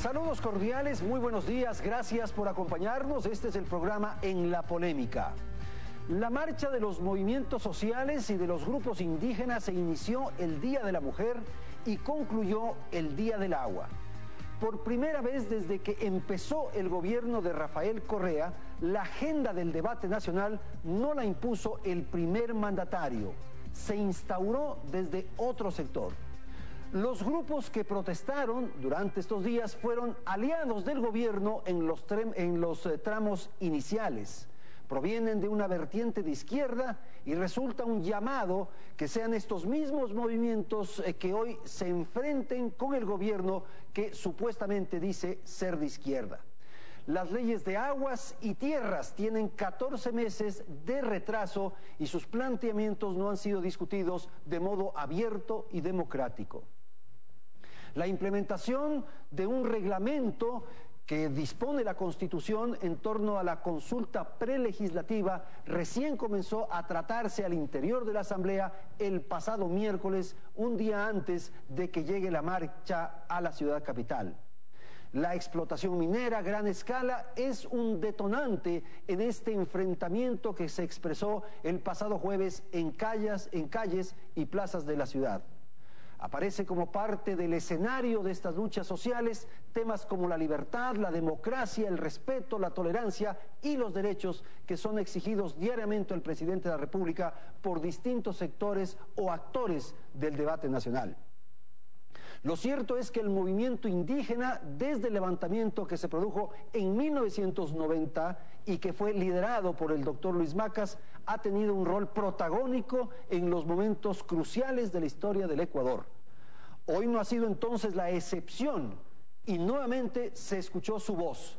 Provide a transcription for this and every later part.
Saludos cordiales, muy buenos días, gracias por acompañarnos. Este es el programa En la Polémica. La marcha de los movimientos sociales y de los grupos indígenas se inició el Día de la Mujer y concluyó el Día del Agua. Por primera vez desde que empezó el gobierno de Rafael Correa, la agenda del debate nacional no la impuso el primer mandatario, se instauró desde otro sector. Los grupos que protestaron durante estos días fueron aliados del gobierno en los tramos iniciales. Provienen de una vertiente de izquierda y resulta un llamado que sean estos mismos movimientos que hoy se enfrenten con el gobierno que supuestamente dice ser de izquierda. Las leyes de aguas y tierras tienen 14 meses de retraso y sus planteamientos no han sido discutidos de modo abierto y democrático. La implementación de un reglamento que dispone la Constitución en torno a la consulta prelegislativa recién comenzó a tratarse al interior de la Asamblea el pasado miércoles, un día antes de que llegue la marcha a la ciudad capital. La explotación minera a gran escala es un detonante en este enfrentamiento que se expresó el pasado jueves en calles y plazas de la ciudad. Aparece como parte del escenario de estas luchas sociales temas como la libertad, la democracia, el respeto, la tolerancia y los derechos que son exigidos diariamente al presidente de la República por distintos sectores o actores del debate nacional. Lo cierto es que el movimiento indígena, desde el levantamiento que se produjo en 1990 y que fue liderado por el doctor Luis Macas, ha tenido un rol protagónico en los momentos cruciales de la historia del Ecuador. Hoy no ha sido entonces la excepción y nuevamente se escuchó su voz,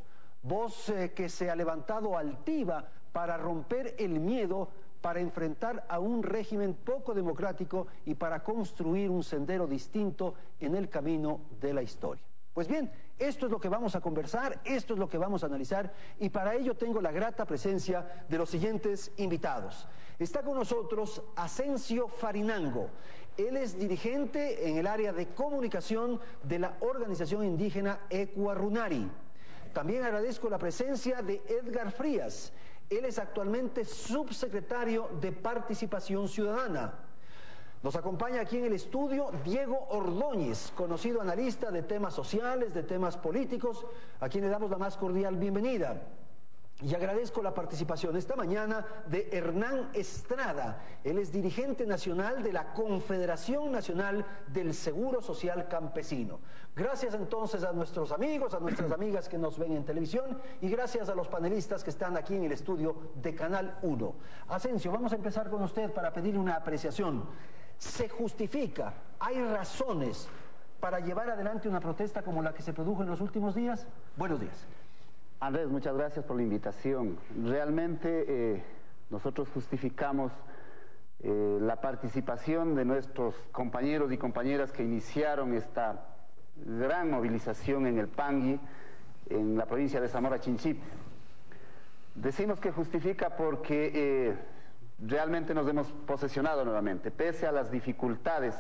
que se ha levantado altiva para romper el miedo, para enfrentar a un régimen poco democrático y para construir un sendero distinto en el camino de la historia. Pues bien, esto es lo que vamos a conversar, esto es lo que vamos a analizar y para ello tengo la grata presencia de los siguientes invitados. Está con nosotros Asensio Farinango. Él es dirigente en el área de comunicación de la organización indígena Ecuarunari. También agradezco la presencia de Edgar Frías. Él es actualmente subsecretario de Participación Ciudadana. Nos acompaña aquí en el estudio Diego Ordóñez, conocido analista de temas sociales, de temas políticos, a quien le damos la más cordial bienvenida. Y agradezco la participación esta mañana de Hernán Estrada. Él es dirigente nacional de la Confederación Nacional del Seguro Social Campesino. Gracias entonces a nuestros amigos, a nuestras amigas que nos ven en televisión y gracias a los panelistas que están aquí en el estudio de Canal 1. Asensio, vamos a empezar con usted para pedirle una apreciación. ¿Se justifica, hay razones para llevar adelante una protesta como la que se produjo en los últimos días? Buenos días. Andrés, muchas gracias por la invitación. Realmente nosotros justificamos la participación de nuestros compañeros y compañeras que iniciaron esta gran movilización en el Pangui, en la provincia de Zamora Chinchipe. Decimos que justifica porque realmente nos hemos posesionado nuevamente, pese a las dificultades,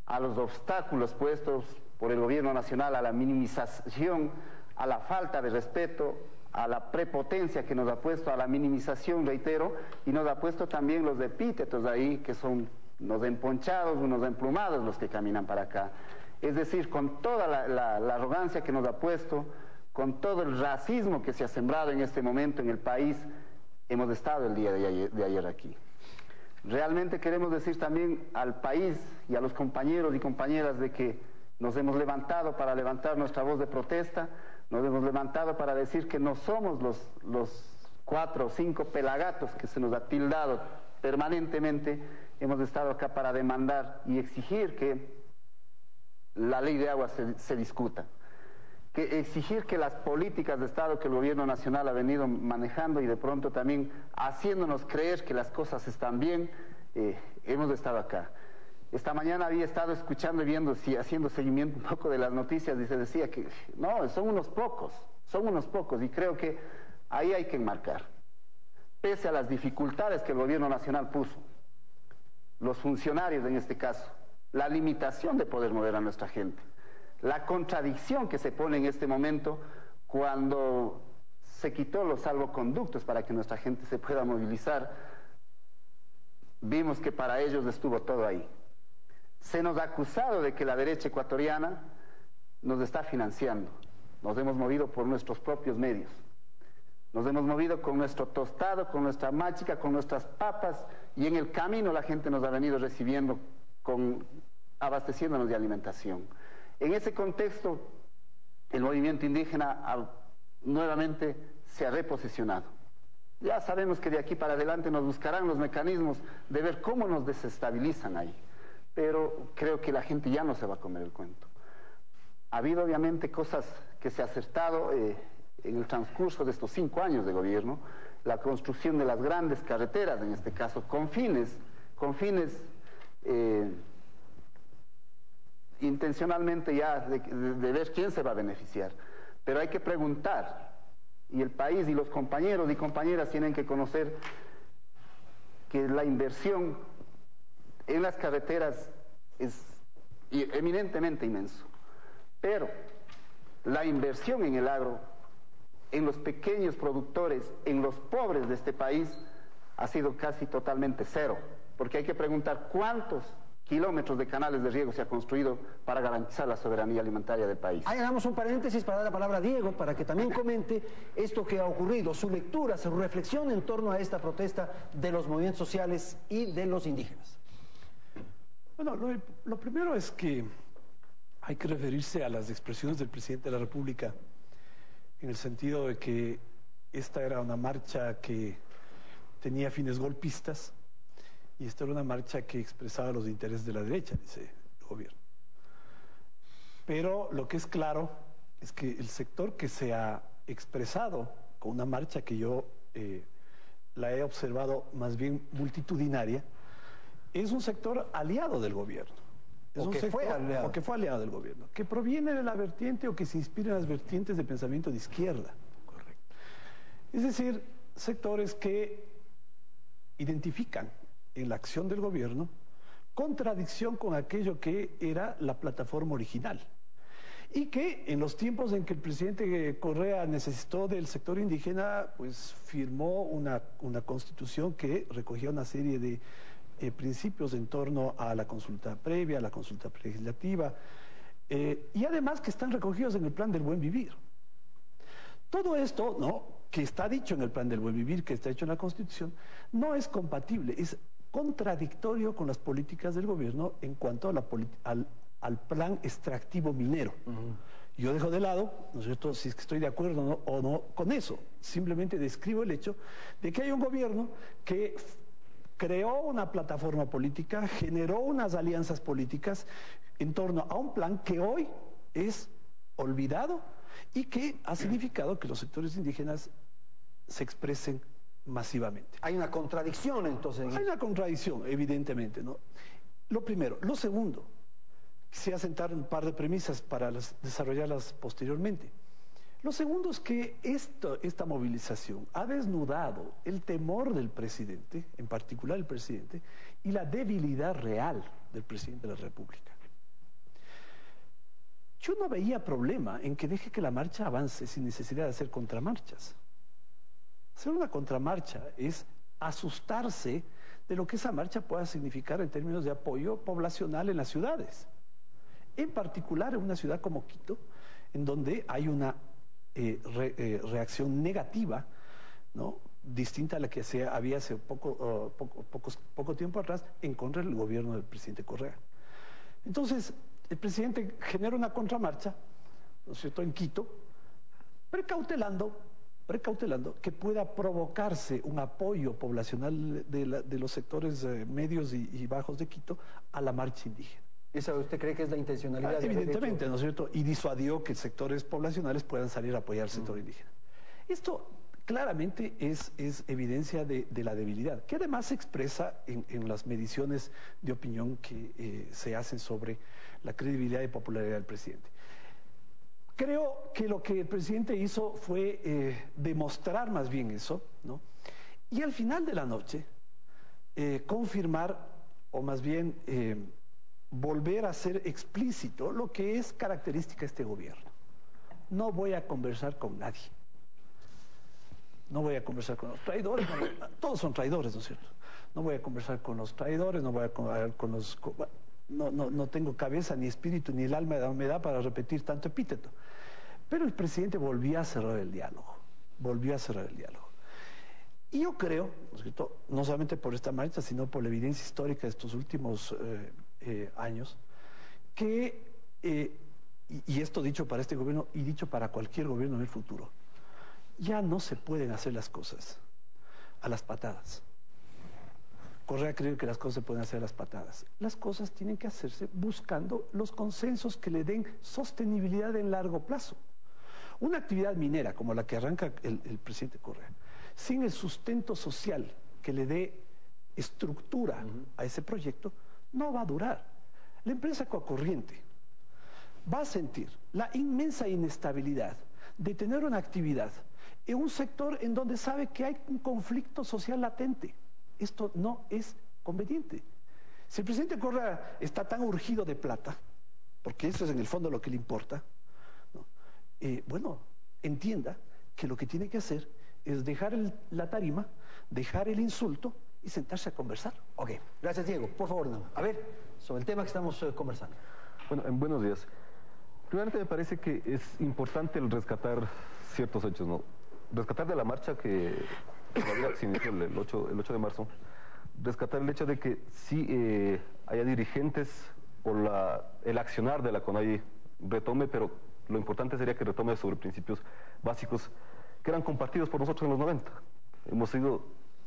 a los obstáculos puestos por el gobierno nacional, a la minimización, a la falta de respeto, a la prepotencia que nos ha puesto, a la minimización, reitero, y nos ha puesto también los epítetos ahí, que son unos emponchados, unos emplumados los que caminan para acá. Es decir, con toda la arrogancia que nos ha puesto, con todo el racismo que se ha sembrado en este momento en el país, hemos estado el día de ayer aquí. Realmente queremos decir también al país y a los compañeros y compañeras de que nos hemos levantado para levantar nuestra voz de protesta, nos hemos levantado para decir que no somos los 4 o 5 pelagatos que se nos ha tildado permanentemente. Hemos estado acá para demandar y exigir que la ley de agua se discuta, que exigir que las políticas de Estado que el gobierno nacional ha venido manejando y de pronto también haciéndonos creer que las cosas están bien, hemos estado acá. Esta mañana había estado escuchando y viendo, haciendo seguimiento un poco de las noticias y se decía que no, son unos pocos y creo que ahí hay que enmarcar. Pese a las dificultades que el gobierno nacional puso, los funcionarios en este caso, la limitación de poder mover a nuestra gente, la contradicción que se pone en este momento cuando se quitó los salvoconductos para que nuestra gente se pueda movilizar. Vimos que para ellos estuvo todo ahí. Se nos ha acusado de que la derecha ecuatoriana nos está financiando. Nos hemos movido por nuestros propios medios. Nos hemos movido con nuestro tostado, con nuestra máchica, con nuestras papas, y en el camino la gente nos ha venido recibiendo, abasteciéndonos de alimentación. En ese contexto, el movimiento indígena nuevamente se ha reposicionado. Ya sabemos que de aquí para adelante nos buscarán los mecanismos de ver cómo nos desestabilizan ahí, pero creo que la gente ya no se va a comer el cuento. Ha habido obviamente cosas que se ha acertado en el transcurso de estos 5 años de gobierno, la construcción de las grandes carreteras, en este caso, con fines intencionalmente ya de ver quién se va a beneficiar. Pero hay que preguntar, y el país y los compañeros y compañeras tienen que conocer que la inversión en las carreteras es eminentemente inmenso. Pero la inversión en el agro, en los pequeños productores, en los pobres de este país, ha sido casi totalmente cero. Porque hay que preguntar cuántos kilómetros de canales de riego se ha construido para garantizar la soberanía alimentaria del país. Ahí hagamos un paréntesis para dar la palabra a Diego, para que también comente esto que ha ocurrido, su lectura, su reflexión en torno a esta protesta de los movimientos sociales y de los indígenas. Bueno, lo primero es que hay que referirse a las expresiones del presidente de la República, en el sentido de que esta era una marcha que tenía fines golpistas, y esta era una marcha que expresaba los intereses de la derecha, dice el gobierno. Pero lo que es claro es que el sector que se ha expresado con una marcha que yo la he observado más bien multitudinaria, es un sector aliado del gobierno. Es un sector, o que fue aliado del gobierno, que proviene de la vertiente o que se inspira en las vertientes de pensamiento de izquierda. Correcto. Es decir, sectores que identifican en la acción del gobierno contradicción con aquello que era la plataforma original, y que en los tiempos en que el presidente Correa necesitó del sector indígena, pues firmó una constitución que recogía una serie de principios en torno a la consulta previa, a la consulta legislativa, y además que están recogidos en el plan del buen vivir. Todo esto, ¿no?, que está dicho en el plan del buen vivir, que está hecho en la Constitución, no es compatible, es contradictorio con las políticas del gobierno en cuanto a al plan extractivo minero. Yo dejo de lado, ¿no es cierto?, si es que estoy de acuerdo o no con eso. Simplemente describo el hecho de que hay un gobierno que creó una plataforma política, generó unas alianzas políticas en torno a un plan que hoy es olvidado y que ha significado que los sectores indígenas se expresen masivamente. Hay una contradicción entonces. Hay una contradicción, evidentemente, ¿no? Lo primero. Lo segundo, quisiera sentar un par de premisas para desarrollarlas posteriormente. Lo segundo es que esta movilización ha desnudado el temor del presidente, en particular el presidente, y la debilidad real del presidente de la República. Yo no veía problema en que deje que la marcha avance sin necesidad de hacer contramarchas. Hacer una contramarcha es asustarse de lo que esa marcha pueda significar en términos de apoyo poblacional en las ciudades. En particular en una ciudad como Quito, en donde hay una reacción negativa, ¿no?, distinta a la que había hace poco tiempo atrás en contra del gobierno del presidente Correa. Entonces, el presidente genera una contramarcha, ¿no es cierto?, en Quito, precautelando que pueda provocarse un apoyo poblacional de los sectores medios y bajos de Quito a la marcha indígena. ¿Esa usted cree que es la intencionalidad? Evidentemente, ¿no es cierto? Y disuadió que sectores poblacionales puedan salir a apoyar al sector indígena. Esto claramente es evidencia de la debilidad, que además se expresa en las mediciones de opinión que se hacen sobre la credibilidad y popularidad del presidente. Creo que lo que el presidente hizo fue demostrar más bien eso, ¿no? Y al final de la noche confirmar, o más bien volver a ser explícito lo que es característica de este gobierno. No voy a conversar con nadie. No voy a conversar con los traidores. Todos son traidores, ¿no es cierto? No voy a conversar con los traidores, no voy a conversar con los... No tengo cabeza, ni espíritu, ni el alma me da para repetir tanto epíteto. Pero el presidente volvió a cerrar el diálogo. Volvió a cerrar el diálogo. Y yo creo, ¿no es cierto?, no solamente por esta marcha, sino por la evidencia histórica de estos últimos años, que, y esto dicho para este gobierno y dicho para cualquier gobierno en el futuro, ya no se pueden hacer las cosas a las patadas. Correa cree que las cosas se pueden hacer a las patadas. Las cosas tienen que hacerse buscando los consensos que le den sostenibilidad en largo plazo. Una actividad minera como la que arranca el presidente Correa, sin el sustento social que le dé estructura a ese proyecto, no va a durar. La empresa Ecocorriente va a sentir la inmensa inestabilidad de tener una actividad en un sector en donde sabe que hay un conflicto social latente. Esto no es conveniente. Si el presidente Correa está tan urgido de plata, porque eso es en el fondo lo que le importa, ¿no? Bueno, entienda que lo que tiene que hacer es dejar la tarima, dejar el insulto y sentarse a conversar. Ok, gracias Diego. Por favor, no. A ver, sobre el tema que estamos conversando. Bueno, buenos días. Primeramente me parece que es importante el rescatar ciertos hechos, ¿no? Rescatar de la marcha que todavía se inició el 8 de marzo, rescatar el hecho de que sí haya dirigentes o el accionar de la CONAIE retome, pero lo importante sería que retome sobre principios básicos que eran compartidos por nosotros en los 90. Hemos sido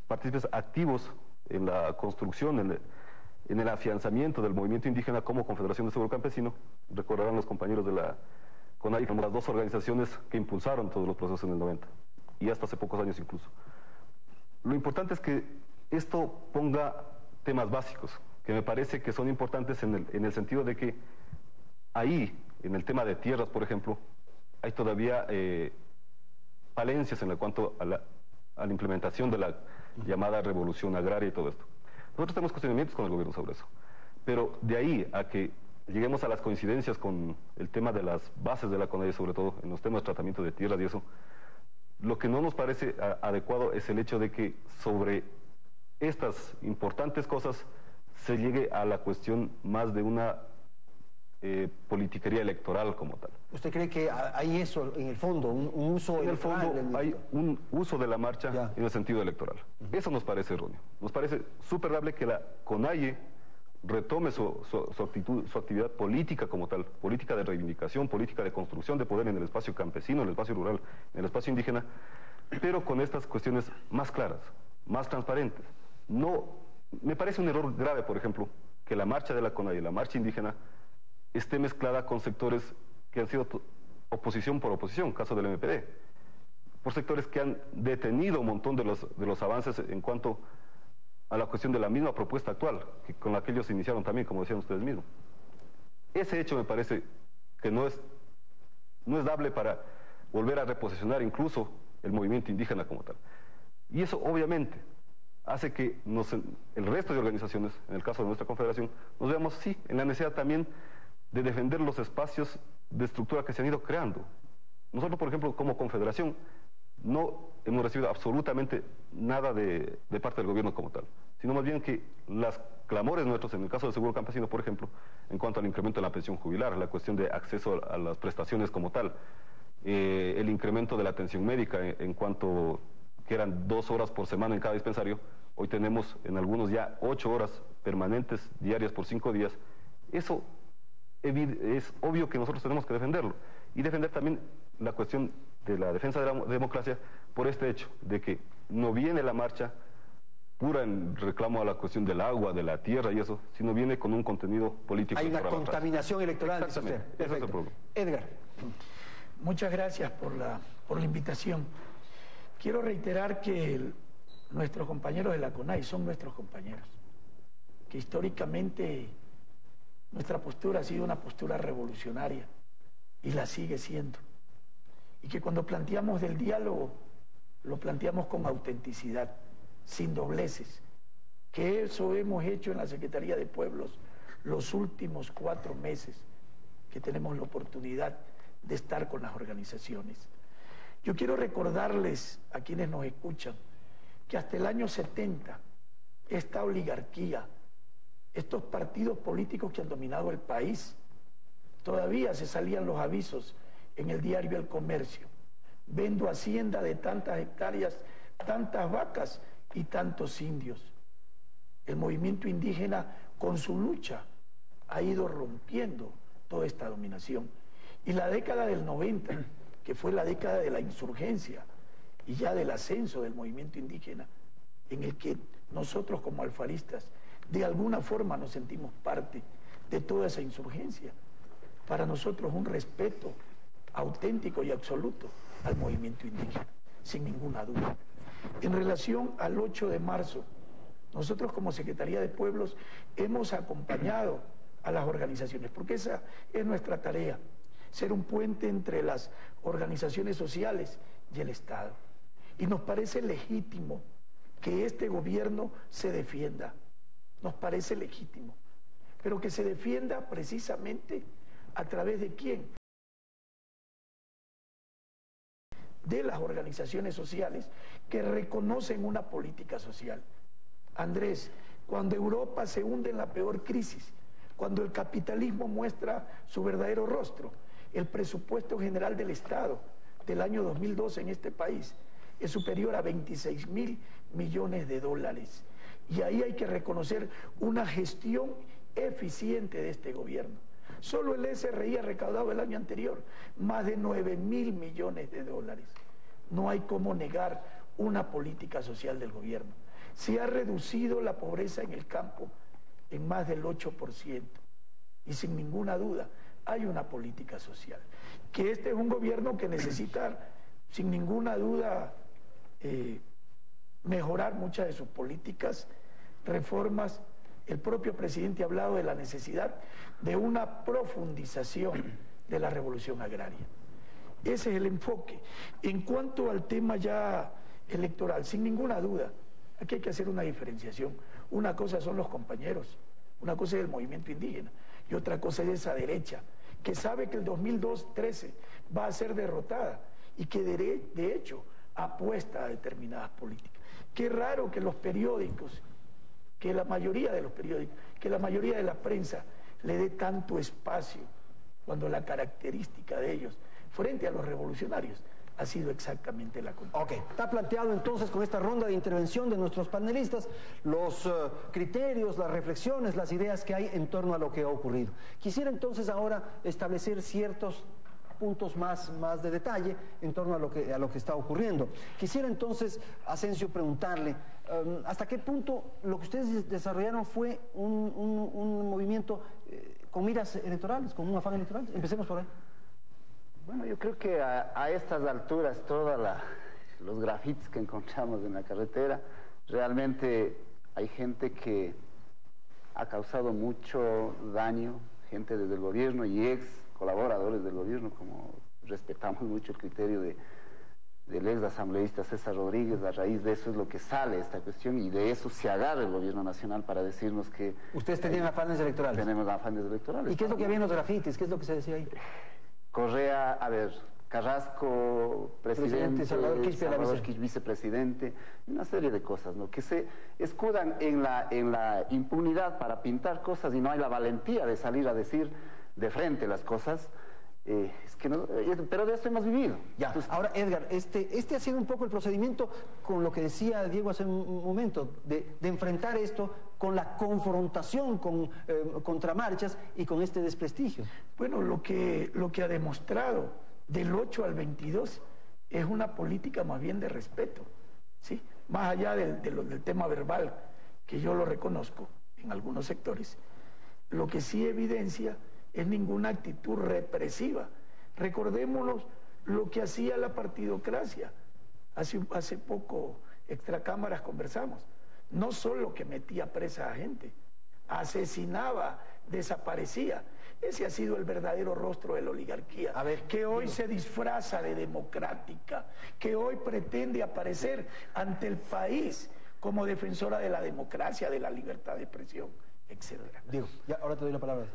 partícipes activos en la construcción, en el afianzamiento del movimiento indígena como Confederación de Seguro Campesino. Recordarán los compañeros de la CONAIE como las dos organizaciones que impulsaron todos los procesos en el 90 y hasta hace pocos años incluso. Lo importante es que esto ponga temas básicos, que me parece que son importantes en el sentido de que ahí, en el tema de tierras, por ejemplo, hay todavía falencias en cuanto a la implementación de la llamada revolución agraria y todo esto. Nosotros tenemos cuestionamientos con el gobierno sobre eso, pero de ahí a que lleguemos a las coincidencias con el tema de las bases de la CONAIE, sobre todo en los temas de tratamiento de tierras y eso, lo que no nos parece adecuado es el hecho de que sobre estas importantes cosas se llegue a la cuestión más de una politiquería electoral como tal. ¿Usted cree que hay eso en el fondo, un uso en electoral? En el fondo hay un uso de la marcha en el sentido electoral. Eso nos parece erróneo. Nos parece súper dable que la CONAIE retome su actividad política como tal, política de reivindicación, política de construcción de poder en el espacio campesino, en el espacio rural, en el espacio indígena, pero con estas cuestiones más claras, más transparentes. No, me parece un error grave, por ejemplo, que la marcha de la CONAIE, la marcha indígena, esté mezclada con sectores que han sido oposición por oposición, caso del MPD, por sectores que han detenido un montón de los avances en cuanto a la cuestión de la misma propuesta actual, con la que ellos iniciaron también, como decían ustedes mismos. Ese hecho me parece que no es dable para volver a reposicionar incluso el movimiento indígena como tal. Y eso obviamente hace que el resto de organizaciones, en el caso de nuestra confederación, nos veamos, sí, en la necesidad también de defender los espacios de estructura que se han ido creando. Nosotros, por ejemplo, como confederación, no hemos recibido absolutamente nada de parte del gobierno como tal, sino más bien que las clamores nuestros, en el caso del seguro campesino, por ejemplo, en cuanto al incremento de la pensión jubilar, la cuestión de acceso a las prestaciones como tal, el incremento de la atención médica en cuanto que eran 2 horas por semana en cada dispensario, hoy tenemos en algunos ya 8 horas permanentes diarias por 5 días. Eso es obvio que nosotros tenemos que defenderlo y defender también la cuestión de la defensa de la democracia por este hecho de que no viene la marcha pura en reclamo a la cuestión del agua, de la tierra y eso, sino viene con un contenido político. Hay una contaminación electoral. Exactamente, ese es el problema. Edgar. Muchas gracias por la invitación. Quiero reiterar que nuestros compañeros de la CONAIE son nuestros compañeros, que históricamente nuestra postura ha sido una postura revolucionaria y la sigue siendo. Y que cuando planteamos del diálogo, lo planteamos con autenticidad, sin dobleces. Que eso hemos hecho en la Secretaría de Pueblos los últimos 4 meses que tenemos la oportunidad de estar con las organizaciones. Yo quiero recordarles a quienes nos escuchan que hasta el año 70 esta oligarquía, estos partidos políticos que han dominado el país, todavía se salían los avisos en el diario El Comercio: vendo hacienda de tantas hectáreas, tantas vacas y tantos indios. El movimiento indígena, con su lucha, ha ido rompiendo toda esta dominación. Y la década del 90, que fue la década de la insurgencia y ya del ascenso del movimiento indígena, en el que nosotros como alfaristas de alguna forma nos sentimos parte de toda esa insurgencia. Para nosotros un respeto auténtico y absoluto al movimiento indígena, sin ninguna duda. En relación al 8 de marzo, nosotros como Secretaría de Pueblos hemos acompañado a las organizaciones, porque esa es nuestra tarea, ser un puente entre las organizaciones sociales y el Estado. Y nos parece legítimo que este gobierno se defienda, nos parece legítimo, pero que se defienda precisamente a través de ¿quién? De las organizaciones sociales que reconocen una política social. Andrés, cuando Europa se hunde en la peor crisis, cuando el capitalismo muestra su verdadero rostro, el presupuesto general del Estado del año 2012 en este país es superior a 26.000 millones de dólares. Y ahí hay que reconocer una gestión eficiente de este gobierno. Solo el SRI ha recaudado el año anterior más de 9.000 millones de dólares. No hay cómo negar una política social del gobierno. Se ha reducido la pobreza en el campo en más del 8%. Y sin ninguna duda hay una política social. Que este es un gobierno que necesita, sin ninguna duda, mejorar muchas de sus políticas, reformas. El propio presidente ha hablado de la necesidad de una profundización de la revolución agraria. Ese es el enfoque. En cuanto al tema ya electoral, sin ninguna duda, aquí hay que hacer una diferenciación. Una cosa son los compañeros, una cosa es el movimiento indígena y otra cosa es esa derecha que sabe que el 2013 va a ser derrotada y que de hecho apuesta a determinadas políticas. Qué raro que los periódicos, que la mayoría de los periódicos, que la mayoría de la prensa le dé tanto espacio cuando la característica de ellos frente a los revolucionarios ha sido exactamente la contraria. Ok, está planteado entonces con esta ronda de intervención de nuestros panelistas los criterios, las reflexiones, las ideas que hay en torno a lo que ha ocurrido. Quisiera entonces ahora establecer ciertos puntos más de detalle en torno a lo que está ocurriendo. Quisiera entonces, Asensio, preguntarle hasta qué punto lo que ustedes desarrollaron fue un movimiento con miras electorales, con un afán electoral. Empecemos por ahí. Bueno, yo creo que a estas alturas todos los grafitis que encontramos en la carretera, realmente hay gente que ha causado mucho daño, gente desde el gobierno y ex colaboradores del gobierno, como respetamos mucho el criterio del ex asambleísta César Rodríguez. A raíz de eso es lo que sale esta cuestión y de eso se agarra el gobierno nacional para decirnos que... ¿Ustedes tenían afanes electorales? Tenemos afanes electorales. ¿Y qué es lo que había en los grafitis? ¿Qué es lo que se decía ahí? Correa, Carrasco, presidente, Salvador Quich, vicepresidente, una serie de cosas, ¿no? Que se escudan en la impunidad para pintar cosas y no hay la valentía de salir a decir de frente las cosas. Es que no, pero de esto hemos vivido. Ya. Entonces, ahora, Edgar, este ha sido un poco el procedimiento con lo que decía Diego hace un momento, de enfrentar esto con la confrontación con contramarchas y con este desprestigio. Bueno, lo que ha demostrado del 8 al 22 es una política más bien de respeto, ¿sí? Más allá del tema verbal, que yo lo reconozco en algunos sectores, lo que sí evidencia es ninguna actitud represiva. Recordémonos lo que hacía la partidocracia. Hace poco, extracámaras conversamos. No solo que metía presa a gente, asesinaba, desaparecía. Ese ha sido el verdadero rostro de la oligarquía, que hoy se disfraza de democrática, que hoy pretende aparecer ante el país como defensora de la democracia, de la libertad de expresión etcétera. Diego, ya, ahora te doy la palabra.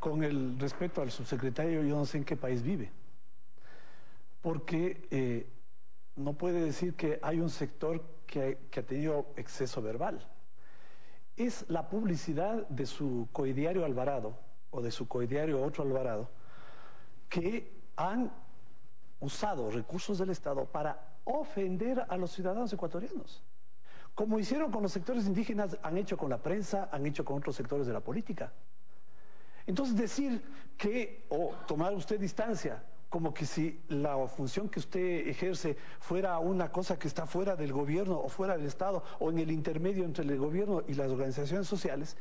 Con el respeto al subsecretario, yo no sé en qué país vive, porque no puede decir que hay un sector que ha tenido exceso verbal. Es la publicidad de su coidiario Alvarado o de su coidiario otro Alvarado que han usado recursos del Estado para ofender a los ciudadanos ecuatorianos. Como hicieron con los sectores indígenas, han hecho con la prensa, han hecho con otros sectores de la política. Entonces decir que, o tomar usted distancia, como que si la función que usted ejerce fuera una cosa que está fuera del gobierno o fuera del Estado o en el intermedio entre el gobierno y las organizaciones sociales,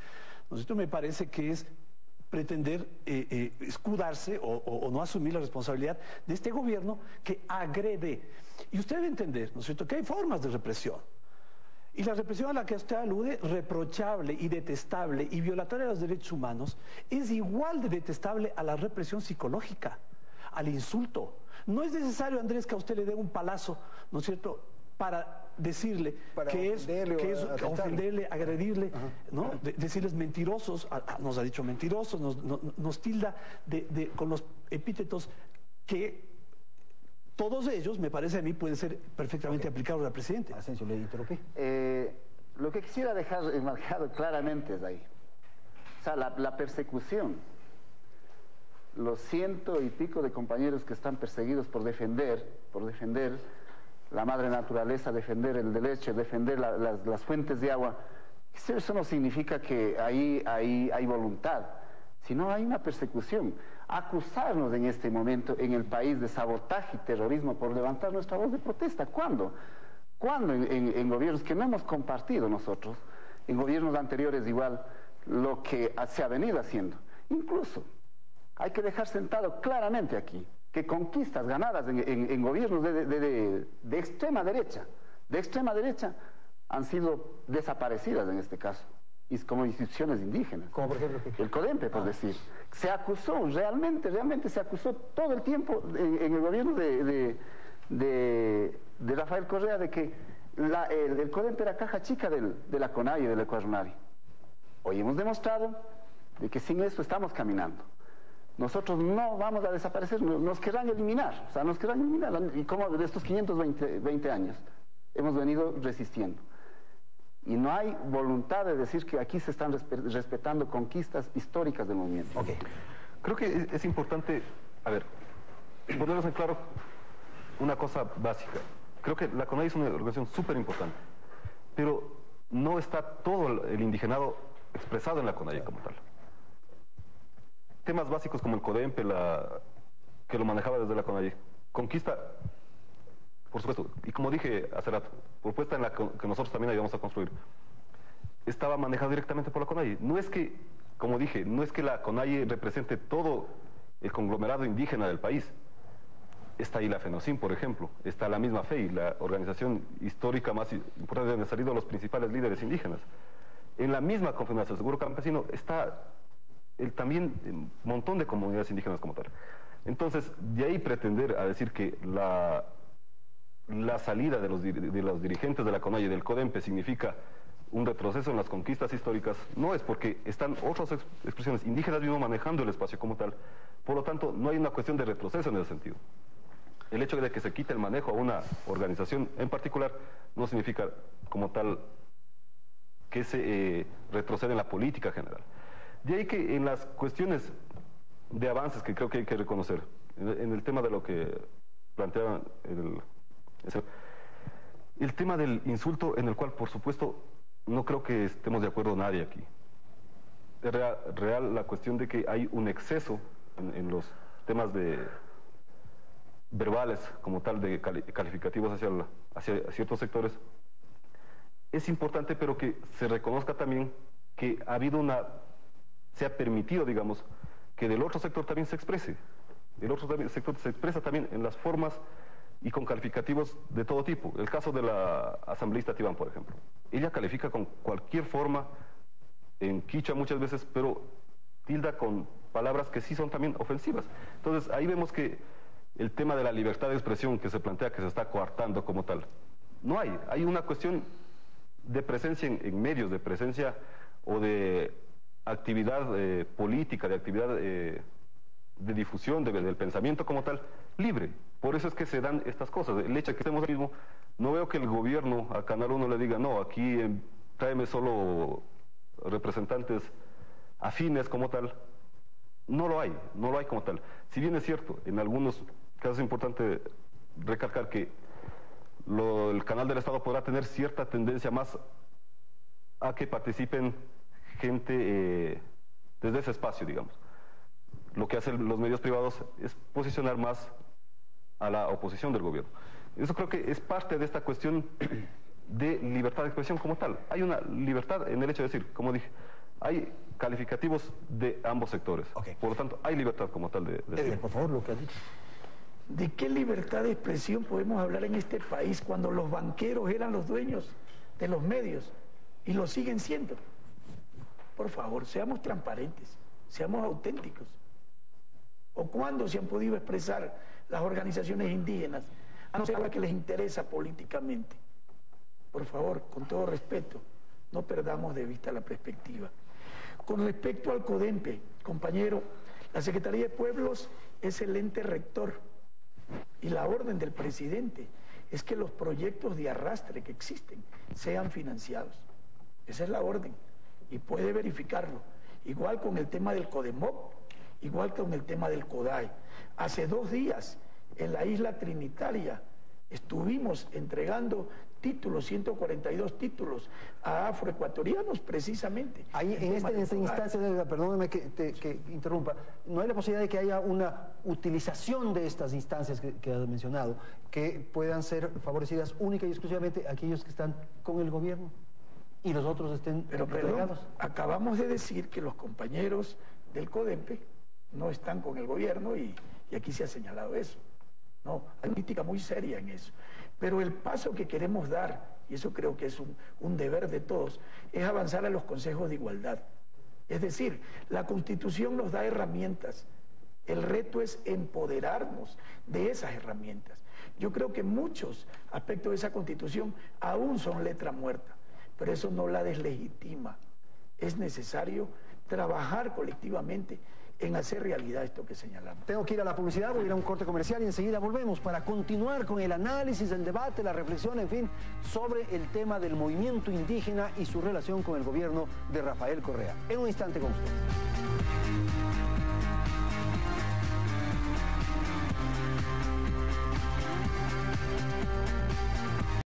esto me parece que es pretender escudarse o no asumir la responsabilidad de este gobierno que agrede. Y usted debe entender, ¿no es cierto?, que hay formas de represión. Y la represión a la que usted alude, reprochable y detestable y violatoria de los derechos humanos, es igual de detestable a la represión psicológica, al insulto. No es necesario, Andrés, que a usted le dé un palazo, ¿no es cierto?, para decirle que es ofenderle, agredirle, ¿no? Decirles mentirosos, nos ha dicho mentirosos, nos tilda con los epítetos que todos ellos, me parece a mí, pueden ser perfectamente aplicables al presidente. Asensio, le interrumpí. Lo que quisiera dejar enmarcado claramente es ahí. O sea, la persecución. Los 100 y pico de compañeros que están perseguidos por defender la madre naturaleza, defender el derecho, defender las fuentes de agua. Eso no significa que ahí hay voluntad, sino hay una persecución. Acusarnos en este momento en el país de sabotaje y terrorismo por levantar nuestra voz de protesta. ¿Cuándo? ¿Cuándo en gobiernos que no hemos compartido nosotros, en gobiernos anteriores igual, lo que se ha venido haciendo? Incluso hay que dejar sentado claramente aquí que conquistas ganadas en gobiernos de extrema derecha han sido desaparecidas en este caso, y como instituciones indígenas. Como por ejemplo el CODEMPE, por decir. Se acusó, realmente se acusó todo el tiempo en el gobierno de Rafael Correa de que el CODEMPE era caja chica de la CONAIE y del Ecuador. Hoy hemos demostrado de que sin eso estamos caminando. Nosotros no vamos a desaparecer, nos querrán eliminar, y como de estos 520 años hemos venido resistiendo. Y no hay voluntad de decir que aquí se están respetando conquistas históricas del movimiento. Okay. Creo que es importante, ponernos en claro una cosa básica. Creo que la CONAIE es una organización súper importante, pero no está todo el indigenado expresado en la CONAIE como tal. Temas básicos como el CODEMPE, que lo manejaba desde la CONAIE, conquista, por supuesto, y como dije hace rato, propuesta en la que nosotros también ayudamos a construir, estaba manejado directamente por la CONAIE. No es que, como dije, no es que la CONAIE represente todo el conglomerado indígena del país. Está ahí la FENOCIN, por ejemplo, está la misma FEI, la organización histórica más importante donde han salido los principales líderes indígenas. En la misma Confederación del Seguro Campesino está también un montón de comunidades indígenas como tal. Entonces, de ahí pretender a decir que la salida de los dirigentes de la CONAIE y del CODEMPE significa un retroceso en las conquistas históricas, no es, porque están otras expresiones indígenas mismo manejando el espacio como tal. Por lo tanto, no hay una cuestión de retroceso en ese sentido. El hecho de que se quite el manejo a una organización en particular no significa como tal que se retrocede en la política general. De ahí que en las cuestiones de avances que creo que hay que reconocer, en el tema de lo que planteaban, el tema del insulto, en el cual por supuesto no creo que estemos de acuerdo nadie aquí. Es real la cuestión de que hay un exceso en los temas de verbales como tal, de calificativos hacia ciertos sectores. Es importante, pero que se reconozca también que ha habido se ha permitido, digamos, que del otro sector también se exprese. El otro sector se expresa también en las formas y con calificativos de todo tipo. El caso de la asambleísta Tibán, por ejemplo. Ella califica con cualquier forma, en quichua muchas veces, pero tilda con palabras que sí son también ofensivas. Entonces, ahí vemos que el tema de la libertad de expresión que se plantea que se está coartando como tal, no hay. Hay una cuestión de presencia en medios, de presencia o de actividad política, de actividad de difusión del pensamiento como tal, libre. Por eso es que se dan estas cosas. El hecho de que estemos mismo, no veo que el gobierno a Canal 1 le diga, no, aquí tráeme solo representantes afines como tal. No lo hay como tal. Si bien es cierto, en algunos casos es importante recalcar que el canal del Estado podrá tener cierta tendencia más a que participen gente desde ese espacio, digamos. Lo que hacen los medios privados es posicionar más a la oposición del gobierno. Eso creo que es parte de esta cuestión de libertad de expresión como tal. Hay una libertad en el hecho de decir, como dije, hay calificativos de ambos sectores. Okay. Por lo tanto, hay libertad como tal de decir. Por favor, lo que has dicho. ¿De qué libertad de expresión podemos hablar en este país cuando los banqueros eran los dueños de los medios y lo siguen siendo? Por favor, seamos transparentes, seamos auténticos. ¿O cuándo se han podido expresar las organizaciones indígenas, a no ser a que les interesa políticamente? Por favor, con todo respeto, no perdamos de vista la perspectiva. Con respecto al CODEMPE, compañero, la Secretaría de Pueblos es el ente rector y la orden del presidente es que los proyectos de arrastre que existen sean financiados. Esa es la orden y puede verificarlo. Igual con el tema del CODEMOP, igual con el tema del CODAI. Hace 2 días en la isla Trinitaria estuvimos entregando títulos, 142 títulos a afroecuatorianos precisamente. Ahí, en esta instancia, perdóname que interrumpa, ¿no hay la posibilidad de que haya una utilización de estas instancias que has mencionado, que puedan ser favorecidas única y exclusivamente a aquellos que están con el gobierno y los otros estén relegados? Acabamos de decir que los compañeros del CODEMPE no están con el gobierno y aquí se ha señalado eso. No, hay una crítica muy seria en eso. Pero el paso que queremos dar, y eso creo que es un deber de todos, es avanzar a los consejos de igualdad. Es decir, la Constitución nos da herramientas. El reto es empoderarnos de esas herramientas. Yo creo que muchos aspectos de esa Constitución aún son letra muerta, pero eso no la deslegitima. Es necesario trabajar colectivamente en hacer realidad esto que señalamos. Tengo que ir a la publicidad, voy a ir a un corte comercial y enseguida volvemos para continuar con el análisis, el debate, la reflexión, en fin, sobre el tema del movimiento indígena y su relación con el gobierno de Rafael Correa. En un instante con ustedes.